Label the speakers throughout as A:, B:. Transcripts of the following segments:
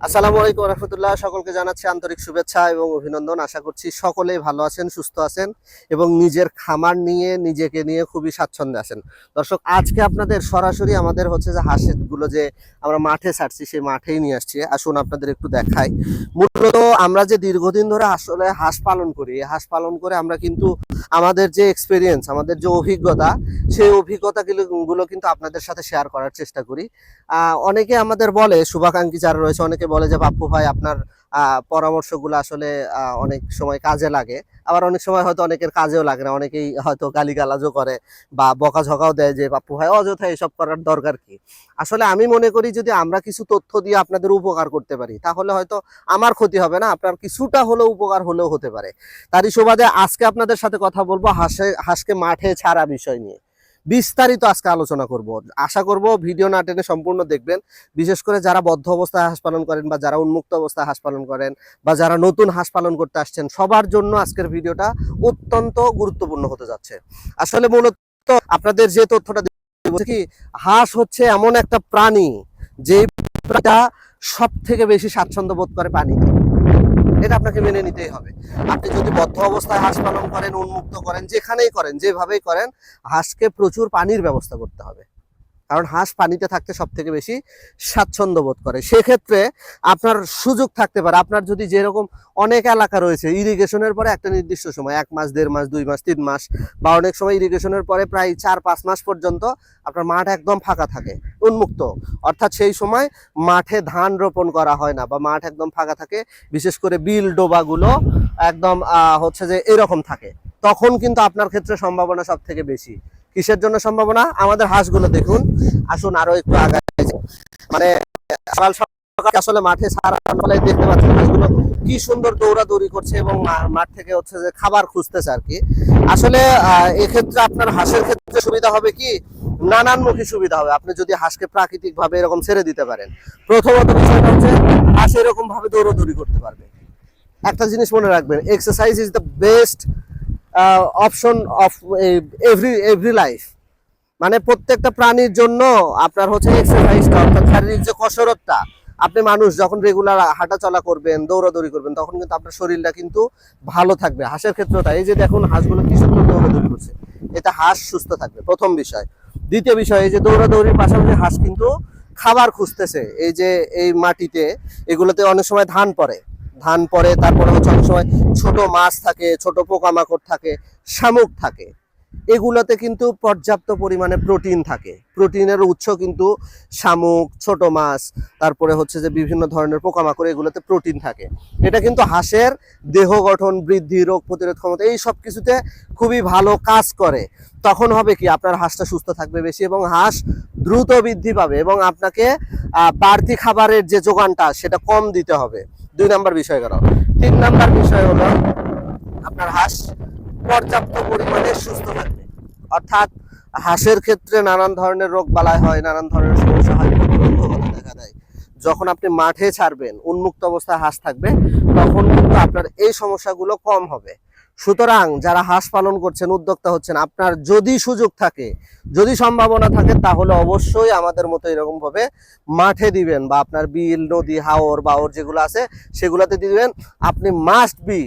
A: আসসালামু আলাইকুম রহমতুল্লাহ। সকলকে জানাচ্ছি আন্তরিক শুভেচ্ছা এবং অভিনন্দন। আশা করছি সকলেই ভালো আছেন, সুস্থ আছেন এবং নিজের খামার নিয়ে নিজেকে নিয়ে খুবই স্বাচ্ছন্দ্যে আছেন। দর্শক, আজকে আপনাদের সরাসরি আমাদের হচ্ছে যে হাঁসগুলো যে আমরা মাঠে ছাড়ছি সেই মাঠেই নিয়ে আসছি। আসুন আপনাদের একটু দেখাই। মূলত আমরা যে দীর্ঘদিন ধরে আসলে হাঁস পালন করি, এই হাঁস পালন করে আমরা কিন্তু আমাদের যে এক্সপিরিয়েন্স, আমাদের যে অভিজ্ঞতা, সেই অভিজ্ঞতাগুলো কিন্তু আপনাদের সাথে শেয়ার করার চেষ্টা করি। অনেকে আমাদের বলে, শুভাকাঙ্ক্ষী যারা রয়েছে অনেকে বলে যে পাপ্পু ভাই আপনার পরামর্শগুলো আসলে অনেক সময় কাজে লাগে, আবার অনেক সময় হয়তো অনেকের কাজেও লাগে না। অনেকেই হয়তো গালিগালাজও করে বা বকাঝকাও দেয় যে পাপ্পু ভাই অযথা এসব করার দরকার কি। আসলে আমি মনে করি যদি আমরা কিছু তথ্য দিয়ে আপনাদের উপকার করতে পারি তাহলে হয়তো আমার ক্ষতি হবে না, আপনার কিছুটা হলেও উপকার হলেও হতে পারে। তারই সুবাদে আজকে আপনাদের সাথে কথা বলবো হাঁসকে মাঠে ছাড়া বিষয় নিয়ে। বিস্তারিত আজকে আলোচনা করব। আশা করব ভিডিও না টেনে সম্পূর্ণ দেখবেন। বিশেষ করে যারা বদ্ধ অবস্থায় হাঁস পালন করেন বা যারা উন্মুক্ত অবস্থায় হাঁস পালন করেন বা যারা নতুন হাঁস পালন করতে আসছেন, সবার জন্য আজকের ভিডিওটা অত্যন্ত গুরুত্বপূর্ণ হতে যাচ্ছে। আসলে মূলত আপনাদের যে তথ্যটা কি, হাঁস হচ্ছে এমন একটা প্রাণী যে প্রাণীটা সব থেকে বেশি স্বাচ্ছন্দ্য বোধ করে পানি। এটা আপনাকে মেনে নিতেই হবে। আপনি যদি বদ্ধ অবস্থায় হাঁস পালন করেন, উন্মুক্ত করেন, যেখানেই করেন, যেভাবেই করেন, হাঁসকে প্রচুর পানির ব্যবস্থা করতে হবে। কারণ হাঁস পানিতে থাকতে সব থেকে বেশি স্বাচ্ছন্দ্য বোধ করে। সেক্ষেত্রে আপনার সুযোগ থাকতে পারে, আপনার যদি যেরকম অনেক এলাকা রয়েছে ইরিগেশনের পরে একটা নির্দিষ্ট সময় 1 মাস, 1.5 মাস, 2 মাস, 3 মাস বা অনেক সময় ইরিগেশনের পরে প্রায় 4-5 মাস পর্যন্ত আপনার মাঠ একদম ফাঁকা থাকে, উন্মুক্ত। অর্থাৎ সেই সময় মাঠে ধান রোপণ করা হয় না বা মাঠ একদম ফাঁকা থাকে, বিশেষ করে বিল ডোবাগুলো একদম হচ্ছে যে এরকম থাকে। তখন কিন্তু আপনার ক্ষেত্রে সম্ভাবনা সব থেকে বেশি। কিসের জন্য সম্ভাবনা? আমাদের হাঁসগুলো দেখুন। আসুন আরো একটু আগায়, মানে সকাল সকাল আসলে মাঠে সারা দেখতে পাচ্ছেন হাঁসগুলো কি সুন্দর দৌড়াদৌড়ি করছে এবং মাঠ থেকে হচ্ছে যে খাবার খুঁজতেছে আর কি। আসলে এক্ষেত্রে আপনার হাঁসের ক্ষেত্রে সুবিধা হবে কি, নানানমুখী সুবিধা হবে আপনি যদি হাঁসকে প্রাকৃতিক ভাবে এরকম ছেড়ে দিতে পারেন। প্রথমত বিষয়টা হচ্ছে হাঁস এরকম ভাবে দৌড়াদৌড়ি করতে পারবে। একটা জিনিস মনে রাখবেন, exercise is the best option of every life. মানে প্রত্যেকটা প্রাণীর জন্য আপনার হচ্ছে এক্সারসাইজটা, অর্থাৎ শারীরিক যে কসরতটা, আপনি মানুষ যখন রেগুলার হাঁটা চলা করবেন, দৌড়াদৌড়ি করবেন, তখন কিন্তু আপনার শরীরটা কিন্তু ভালো থাকবে। হাঁসের ক্ষেত্রে তাই, এই যে দেখুন হাঁসগুলো কি সুন্দর দৌড়াদৌড়ি করছে, এটা হাঁস সুস্থ থাকবে, প্রথম বিষয়। দ্বিতীয় বিষয়, এই যে দৌড়াদৌড়ির পাশাপাশি হাঁস কিন্তু খাবার খুঁজতেছে। এই যে এই মাটিতে এগুলোতে অনেক সময় ধান পড়ে, তারপরে হচ্ছে অনেক সময় ছোট মাছ থাকে, ছোট পোকামাকড় থাকে, শামুক থাকে। এগুলোতে কিন্তু পর্যাপ্ত পরিমাণে প্রোটিন থাকে। প্রোটিনের উৎস কিন্তু শামুক, ছোট মাছ, তারপরে হচ্ছে যে বিভিন্ন ধরনের পোকামাকড়, এগুলোতে প্রোটিন থাকে। এটা কিন্তু হাঁসের দেহ গঠন, বৃদ্ধি, রোগ প্রতিরোধ ক্ষমতা এই সব কিছুতে খুবই ভালো কাজ করে। তখন হবে কি, আপনার হাঁসটা সুস্থ থাকবে বেশি এবং হাঁস দ্রুত বৃদ্ধি পাবে এবং আপনাকে বাড়তি খাবারের যে যোগানটা সেটা কম দিতে হবে। 2 নাম্বার বিষয় গেল। 3 নাম্বার বিষয় হলো আপনার হাঁস পর্যাপ্ত পরিমাণে সুস্থ থাকবে। অর্থাৎ হাঁসের ক্ষেত্রে নানান ধরনের রোগ বালাই হয়, নানান ধরনের সমস্যা হয়, প্রতিবন্ধকতা দেখা দেয়। যখন আপনি মাঠে ছাড়বেন, উন্মুক্ত অবস্থায় হাঁস থাকবে, তখন কিন্তু আপনার এই সমস্যাগুলো কম হবে। সুতরাং যারা হাঁস পালন করছেন, উদ্যোক্তা হচ্ছেন, আপনার যদি সুযোগ থাকে, যদি সম্ভাবনা থাকে, তাহলে অবশ্যই আমাদের মতো এরকম ভাবে মাঠে দিবেন বা আপনার বিল, নদী, হাওর বাওর যেগুলো আছে সেগুলোতে দিবেন। আপনি মাস্ট বি,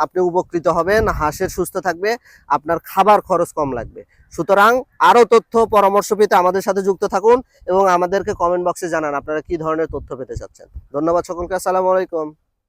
A: আপনি উপকৃত হবেন, হাঁসের সুস্থ থাকবে, আপনার খাবার খরচ কম লাগবে। সুতরাং আরো তথ্য পরামর্শ পেতে আমাদের সাথে যুক্ত থাকুন এবং আমাদেরকে কমেন্ট বক্সে জানান আপনারা কি ধরনের তথ্য পেতে চাচ্ছেন। ধন্যবাদ সকলকে। আসসালামু আলাইকুম।